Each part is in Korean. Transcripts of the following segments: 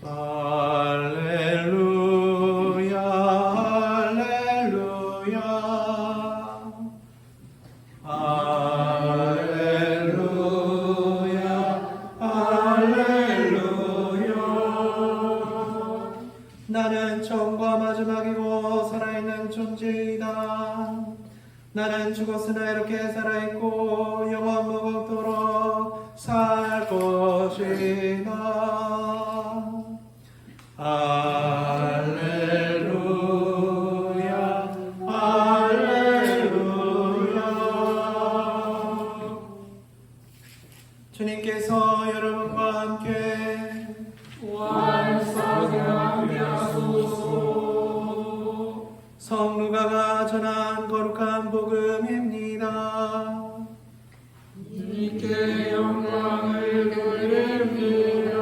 할렐루야 할렐루야 할렐루야 할렐루야. 나는 처음과 마지막이고 살아있는 존재이다. 나는 죽었으나 이렇게 살아있고 영원 무궁토록 살 것이다. 할렐루야 할렐루야. 주님께서 여러분과 함께 완성하게 하소서. 성루가가 전한 거룩한 복음입니다. 주님께 영광을 돌립니다.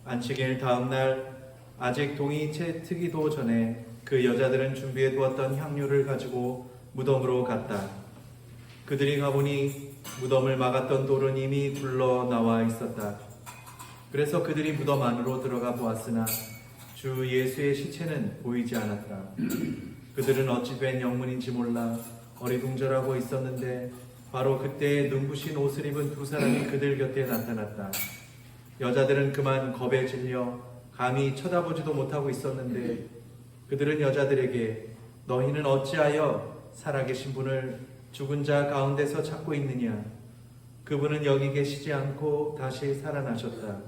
안식일 다음 날 아직 동이 채 트기도 전에 그 여자들은 준비해 두었던 향료를 가지고 무덤으로 갔다. 그들이 가보니 무덤을 막았던 돌은 이미 굴러 나와 있었다. 그래서 그들이 무덤 안으로 들어가 보았으나 주 예수의 시체는 보이지 않았다. 그들은 어찌 된 영문인지 몰라 어리둥절하고 있었는데 바로 그때 눈부신 옷을 입은 두 사람이 그들 곁에 나타났다. 여자들은 그만 겁에 질려 감히 쳐다보지도 못하고 있었는데 그들은 여자들에게 너희는 어찌하여 살아계신 분을 죽은 자 가운데서 찾고 있느냐? 그분은 여기 계시지 않고 다시 살아나셨다.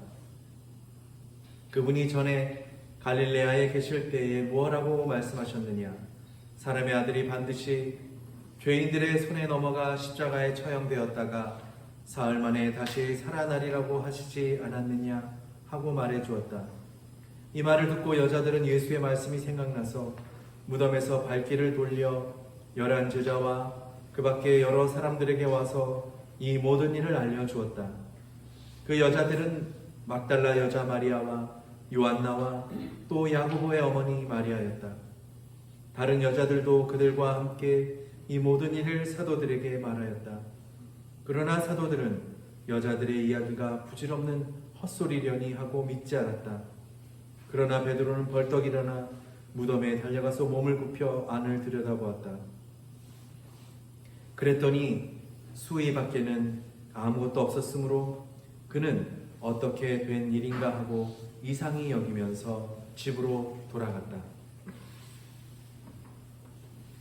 그분이 전에 갈릴레아에 계실 때에 무엇라고 말씀하셨느냐? 사람의 아들이 반드시 죄인들의 손에 넘어가 십자가에 처형되었다가 사흘 만에 다시 살아나리라고 하시지 않았느냐 하고 말해 주었다. 이 말을 듣고 여자들은 예수의 말씀이 생각나서 무덤에서 발길을 돌려 11 제자와 그 밖에 여러 사람들에게 와서 이 모든 일을 알려주었다. 그 여자들은 막달라 여자 마리아와 요한나와 또 야고보의 어머니 마리아였다. 다른 여자들도 그들과 함께 이 모든 일을 사도들에게 말하였다. 그러나 사도들은 여자들의 이야기가 부질없는 헛소리려니 하고 믿지 않았다. 그러나 베드로는 벌떡 일어나 무덤에 달려가서 몸을 굽혀 안을 들여다보았다. 그랬더니 수의 밖에는 아무것도 없었으므로 그는 어떻게 된 일인가 하고 이상히 여기면서 집으로 돌아갔다.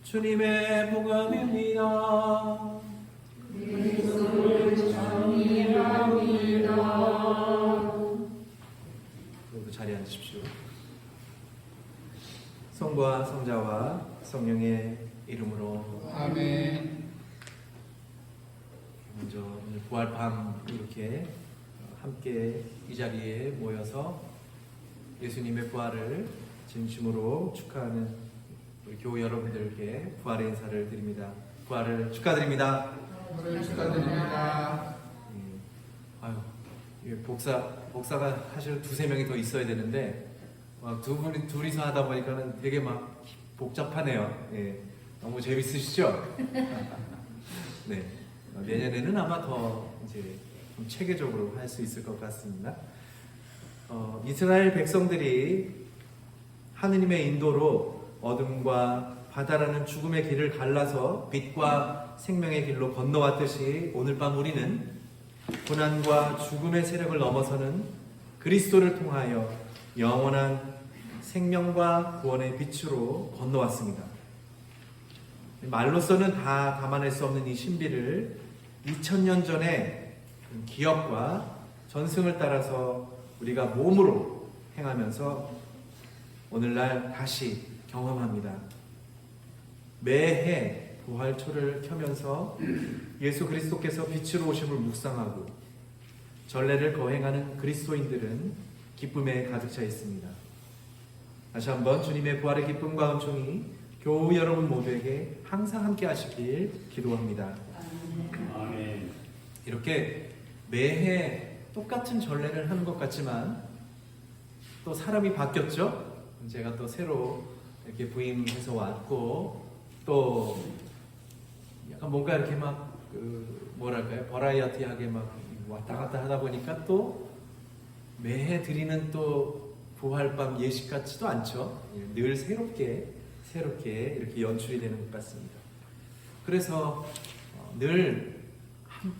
주님의 복음입니다. 그리스도를 찬미합니다. 모두 자리에 앉으십시오. 성부와 성자와 성령의 이름으로 아멘. 먼저 오늘 부활밤 이렇게 함께 이 자리에 모여서 예수님의 부활을 진심으로 축하하는 우리 교우 여러분들께 부활의 인사를 드립니다. 부활을 축하드립니다. 부활을 축하드립니다. 아유, 복사가 사실 두세 명이 더 있어야 되는데 막 둘이서 하다 보니까는 되게 막 복잡하네요. 예, 너무 재밌으시죠? 네, 내년에는 아마 더 이제 좀 체계적으로 할 수 있을 것 같습니다. 이스라엘 백성들이 하느님의 인도로 어둠과 바다라는 죽음의 길을 갈라서 빛과 생명의 길로 건너왔듯이 오늘 밤 우리는 고난과 죽음의 세력을 넘어서는 그리스도를 통하여 영원한 생명과 구원의 빛으로 건너왔습니다. 말로서는 다 담아낼 수 없는 이 신비를 2000년 전에 기억과 전승을 따라서 우리가 몸으로 행하면서 오늘날 다시 경험합니다. 매해 부활초를 켜면서 예수 그리스도께서 빛으로 오심을 묵상하고 전례를 거행하는 그리스도인들은 기쁨에 가득 차 있습니다. 다시 한번 주님의 부활의 기쁨과 은총이 교우 여러분 모두에게 항상 함께 하시길 기도합니다. 아멘. 이렇게 매해 똑같은 전례를 하는 것 같지만 또 사람이 바뀌었죠. 제가 또 새로 이렇게 부임해서 왔고 또 약간 뭔가 이렇게 막 뭐랄까요, 버라이어티하게 막 왔다 갔다 하다 보니까 또 매해 드리는 또 부활밤 예식 같지도 않죠. 늘 새롭게 이렇게 연출이 되는 것 같습니다. 그래서 늘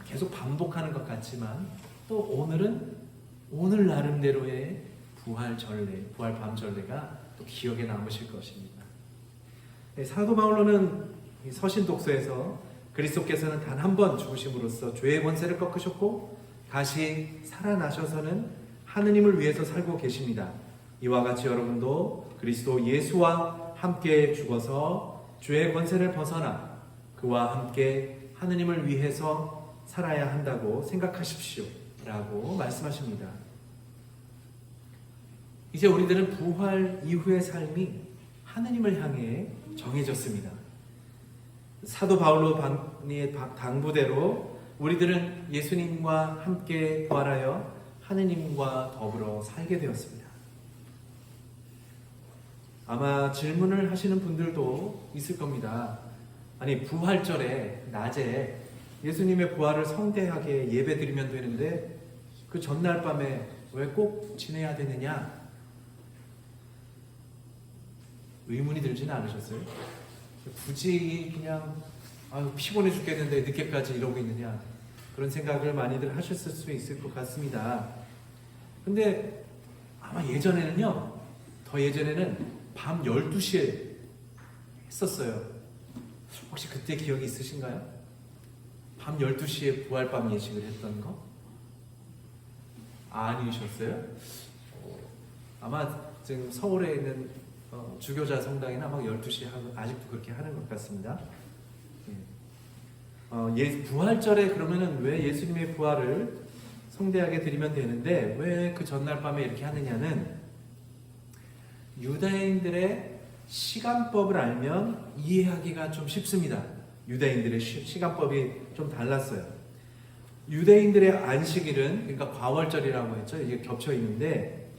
계속 반복하는 것 같지만 또 오늘은 오늘 나름대로의 부활밤 전례가 또 기억에 남으실 것입니다. 사도 바울로는 서신 독서에서 그리스도께서는 단 한 번 죽으심으로써 죄의 권세를 꺾으셨고 다시 살아나셔서는 하느님을 위해서 살고 계십니다. 이와 같이 여러분도 그리스도 예수와 함께 죽어서 죄의 권세를 벗어나 그와 함께 하느님을 위해서 살아야 한다고 생각하십시오 라고 말씀하십니다. 이제 우리들은 부활 이후의 삶이 하느님을 향해 정해졌습니다. 사도 바울의 당부대로 우리들은 예수님과 함께 부활하여 하느님과 더불어 살게 되었습니다. 아마 질문을 하시는 분들도 있을 겁니다. 아니, 부활절에 낮에 예수님의 부활을 성대하게 예배드리면 되는데 그 전날 밤에 왜 꼭 지내야 되느냐? 의문이 들지는 않으셨어요? 굳이 그냥 피곤해 죽겠는데 늦게까지 이러고 있느냐? 그런 생각을 많이들 하셨을 수 있을 것 같습니다. 근데 아마 예전에는요, 더 예전에는 밤 12시에 했었어요. 혹시 그때 기억이 있으신가요? 밤 12시에 부활밤 예식을 했던 거? 아니셨어요? 아마 지금 서울에 있는 주교자 성당에는 아마 12시에 아직도 그렇게 하는 것 같습니다. 부활절에 그러면은 왜 예수님의 부활을 성대하게 드리면 되는데 왜 그 전날 밤에 이렇게 하느냐는 유대인들의 시간법을 알면 이해하기가 좀 쉽습니다. 유대인들의 시간법이 좀 달랐어요. 유대인들의 안식일은 그러니까 과월절이라고 했죠. 이게 겹쳐 있는데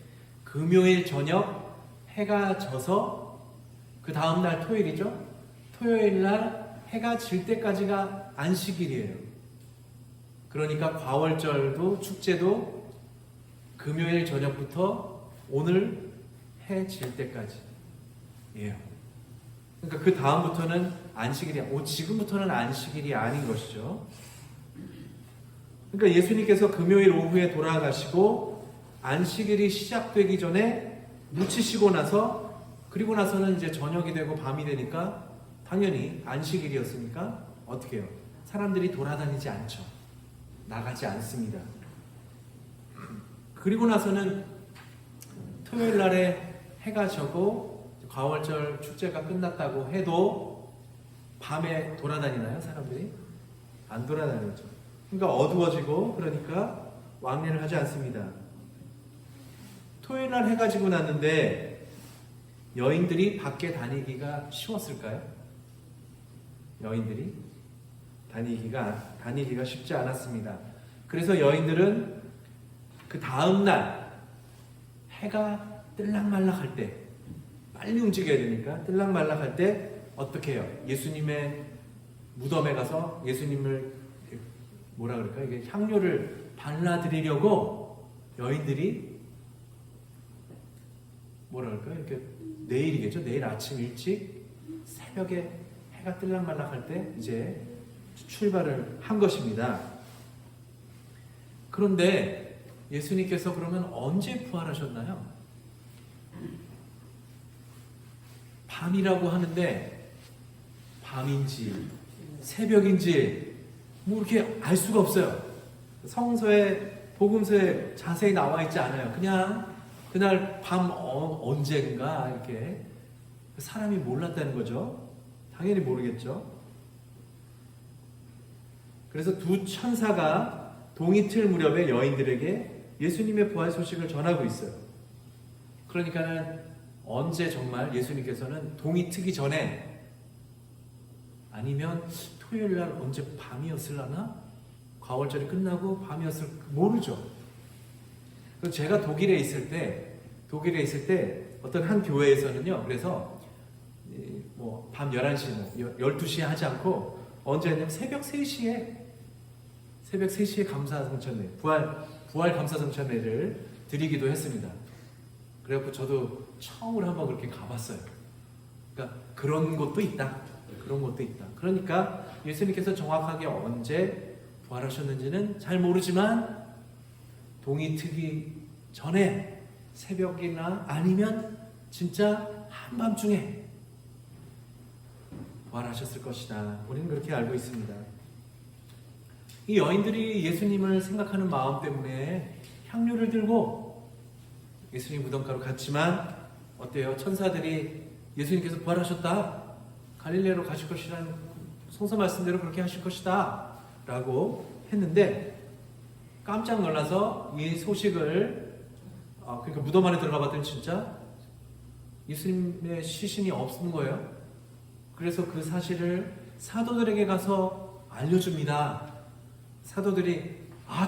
금요일 저녁 해가 져서 그 다음날 토요일이죠. 토요일 날 해가 질 때까지가 안식일이에요. 그러니까 과월절도 축제도 금요일 저녁부터 오늘 해 질 때까지 예요. 그러니까 그 다음부터는 안식일이 지금부터는 안식일이 아닌 것이죠. 그러니까 예수님께서 금요일 오후에 돌아가시고 안식일이 시작되기 전에 묻히시고 나서 그리고 나서는 이제 저녁이 되고 밤이 되니까 당연히 안식일이었으니까 어떻게 해요? 사람들이 돌아다니지 않죠. 나가지 않습니다. 그리고 나서는 토요일 날에 해가 져고 과월절 축제가 끝났다고 해도 밤에 돌아다니나요, 사람들이? 안 돌아다니죠. 그러니까 어두워지고 그러니까 왕래를 하지 않습니다. 토요일 날 해가 지고 났는데 여인들이 밖에 다니기가 쉬웠을까요? 여인들이 다니기가 쉽지 않았습니다. 그래서 여인들은 그 다음 날 해가 뜰락말락할 때 빨리 움직여야 되니까 뜰락말락할 때 어떻게 해요? 예수님의 무덤에 가서 예수님을 뭐라 그럴까? 이게 향료를 발라드리려고 여인들이 뭐라 그럴까? 이렇게 내일이겠죠? 내일 아침 일찍 새벽에 해가 뜰락말락할 때 이제 출발을 한 것입니다. 그런데 예수님께서 그러면 언제 부활하셨나요? 밤이라고 하는데 밤인지 새벽인지 뭐 이렇게 알 수가 없어요. 성서에 복음서에 자세히 나와 있지 않아요. 그냥 그날 밤 언젠가 이렇게 사람이 몰랐다는 거죠. 당연히 모르겠죠. 그래서 두 천사가 동이 틀 무렵에 여인들에게 예수님의 부활 소식을 전하고 있어요. 그러니까는 언제 정말 예수님께서는 동이 트기 전에 아니면 토요일 날 언제 밤이었을라나? 과월절이 끝나고 밤이었을 모르죠. 그래서 제가 독일에 있을 때 어떤 한 교회에서는요. 그래서 뭐 밤 11시, 뭐 12시에 하지 않고 언제 했냐면 새벽 3시에 감사성찬회, 부활 감사성찬회를 드리기도 했습니다. 그래갖고 저도 처음으로 한번 그렇게 가봤어요. 그러니까 그런 것도 있다. 그러니까 예수님께서 정확하게 언제 부활하셨는지는 잘 모르지만 동이 트기 전에 새벽이나 아니면 진짜 한밤중에 부활하셨을 것이다. 우리는 그렇게 알고 있습니다. 이 여인들이 예수님을 생각하는 마음 때문에 향료를 들고 예수님 무덤가로 갔지만 어때요? 천사들이 예수님께서 부활하셨다. 갈릴레로 가실 것이라는 성서 말씀대로 그렇게 하실 것이다. 라고 했는데 깜짝 놀라서 이 소식을 그러니까 무덤 안에 들어가 봤더니 진짜 예수님의 시신이 없는 거예요. 그래서 그 사실을 사도들에게 가서 알려줍니다. 사도들이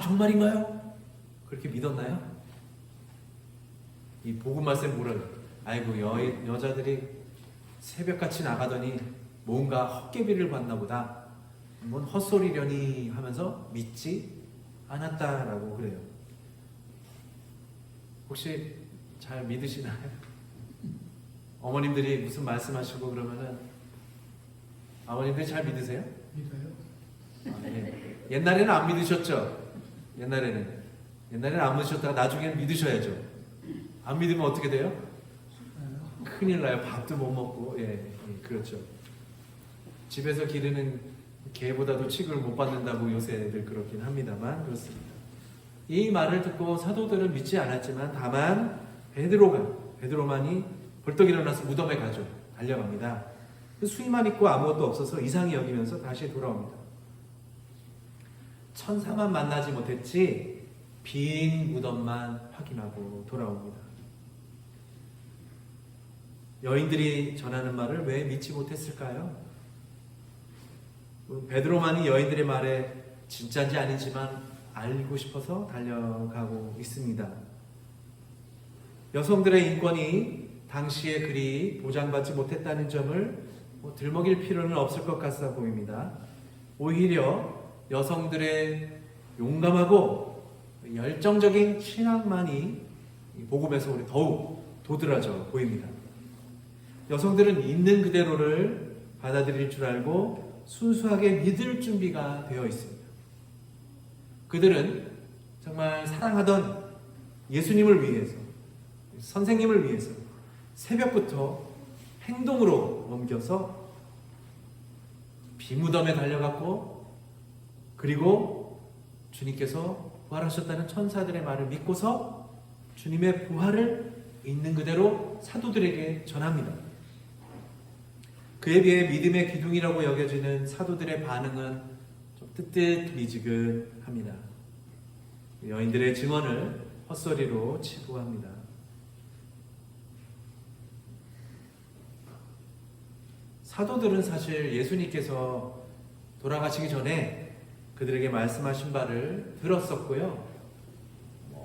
정말인가요? 그렇게 믿었나요? 이 복음 말씀 뭐라고? 아이고 여자들이 새벽같이 나가더니 뭔가 헛개비를 봤나 보다. 뭔 헛소리려니 하면서 믿지 않았다라고 그래요. 혹시 잘 믿으시나요? 어머님들이 무슨 말씀하시고 그러면은 아버님들이 잘 믿으세요? 믿어요? 네. 옛날에는 안 믿으셨죠? 옛날에는 안 믿으셨다가 나중에는 믿으셔야죠. 안 믿으면 어떻게 돼요? 큰일 나요. 밥도 못 먹고. 그렇죠. 집에서 기르는 개보다도 취급을 못 받는다고 요새들 그렇긴 합니다만 그렇습니다. 이 말을 듣고 사도들은 믿지 않았지만 다만 베드로만이 벌떡 일어나서 무덤에 가죠. 달려갑니다. 수의만 있고 아무것도 없어서 이상히 여기면서 다시 돌아옵니다. 천사만 만나지 못했지 빈 무덤만 확인하고 돌아옵니다. 여인들이 전하는 말을 왜 믿지 못했을까요? 베드로만이 여인들의 말에 진짜인지 아닌지만 알고 싶어서 달려가고 있습니다. 여성들의 인권이 당시에 그리 보장받지 못했다는 점을 들먹일 필요는 없을 것 같아 보입니다. 오히려 여성들의 용감하고 열정적인 신앙만이 복음에서 우리 더욱 도드라져 보입니다. 여성들은 있는 그대로를 받아들일 줄 알고 순수하게 믿을 준비가 되어 있습니다. 그들은 정말 사랑하던 예수님을 위해서, 선생님을 위해서 새벽부터 행동으로 옮겨서 비무덤에 달려갔고, 그리고 주님께서 부활하셨다는 천사들의 말을 믿고서 주님의 부활을 있는 그대로 사도들에게 전합니다. 그에 비해 믿음의 기둥이라고 여겨지는 사도들의 반응은 좀 뜨뜻미지근합니다. 여인들의 증언을 헛소리로 치부합니다. 사도들은 사실 예수님께서 돌아가시기 전에 그들에게 말씀하신 바를 들었었고요.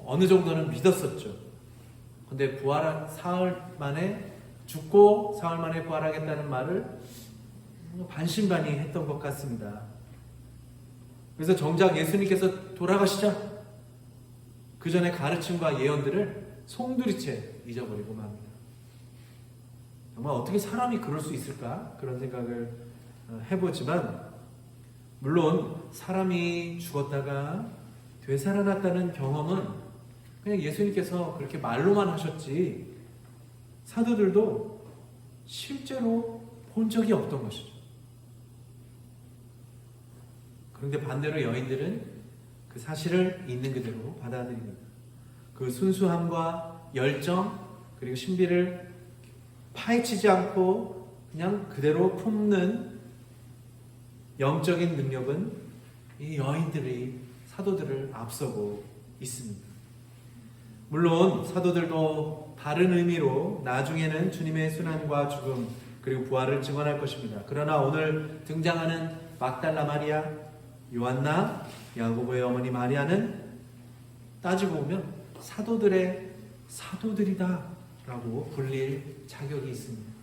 어느 정도는 믿었었죠. 근데 부활한 사흘 만에 죽고 사흘 만에 부활하겠다는 말을 반신반의 했던 것 같습니다. 그래서 정작 예수님께서 돌아가시자 그 전에 가르침과 예언들을 송두리째 잊어버리고 맙니다. 정말 어떻게 사람이 그럴 수 있을까? 그런 생각을 해보지만 물론 사람이 죽었다가 되살아났다는 경험은 그냥 예수님께서 그렇게 말로만 하셨지 사도들도 실제로 본 적이 없던 것이죠. 그런데 반대로 여인들은 그 사실을 있는 그대로 받아들입니다. 그 순수함과 열정 그리고 신비를 파헤치지 않고 그냥 그대로 품는 영적인 능력은 이 여인들이 사도들을 앞서고 있습니다. 물론 사도들도 다른 의미로 나중에는 주님의 순환과 죽음 그리고 부활을 증언할 것입니다. 그러나 오늘 등장하는 막달라 마리아, 요한나, 야고보의 어머니 마리아는 따지고 보면 사도들의 사도들이다라고 불릴 자격이 있습니다.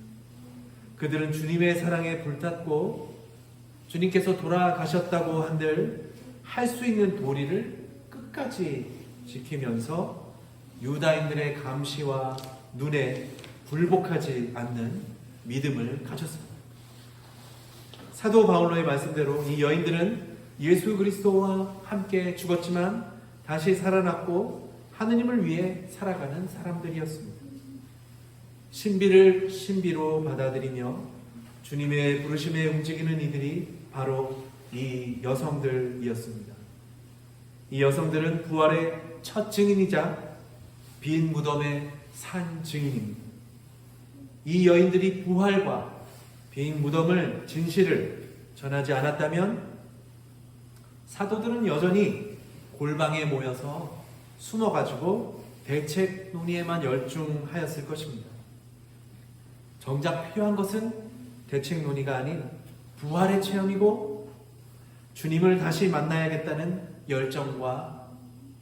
그들은 주님의 사랑에 불탔고 주님께서 돌아가셨다고 한들 할 수 있는 도리를 끝까지 지키면서 유다인들의 감시와 눈에 굴복하지 않는 믿음을 가졌습니다. 사도 바울로의 말씀대로 이 여인들은 예수 그리스도와 함께 죽었지만 다시 살아났고 하느님을 위해 살아가는 사람들이었습니다. 신비를 신비로 받아들이며 주님의 부르심에 움직이는 이들이 바로 이 여성들이었습니다. 이 여성들은 부활의 첫 증인이자 빈 무덤의 산 증인입니다. 이 여인들이 부활과 빈 무덤을 진실을 전하지 않았다면 사도들은 여전히 골방에 모여서 숨어가지고 대책 논의에만 열중하였을 것입니다. 정작 필요한 것은 대책 논의가 아닌 부활의 체험이고 주님을 다시 만나야겠다는 열정과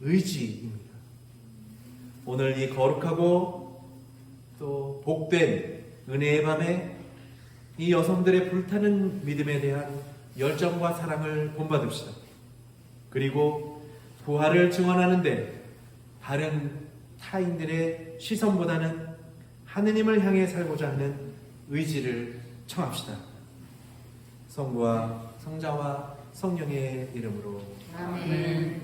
의지입니다. 오늘 이 거룩하고 또 복된 은혜의 밤에 이 여성들의 불타는 믿음에 대한 열정과 사랑을 본받읍시다. 그리고 부활을 증언하는데 다른 타인들의 시선보다는 하느님을 향해 살고자 하는 의지를 청합시다. 성부와 성자와 성령의 이름으로 아멘.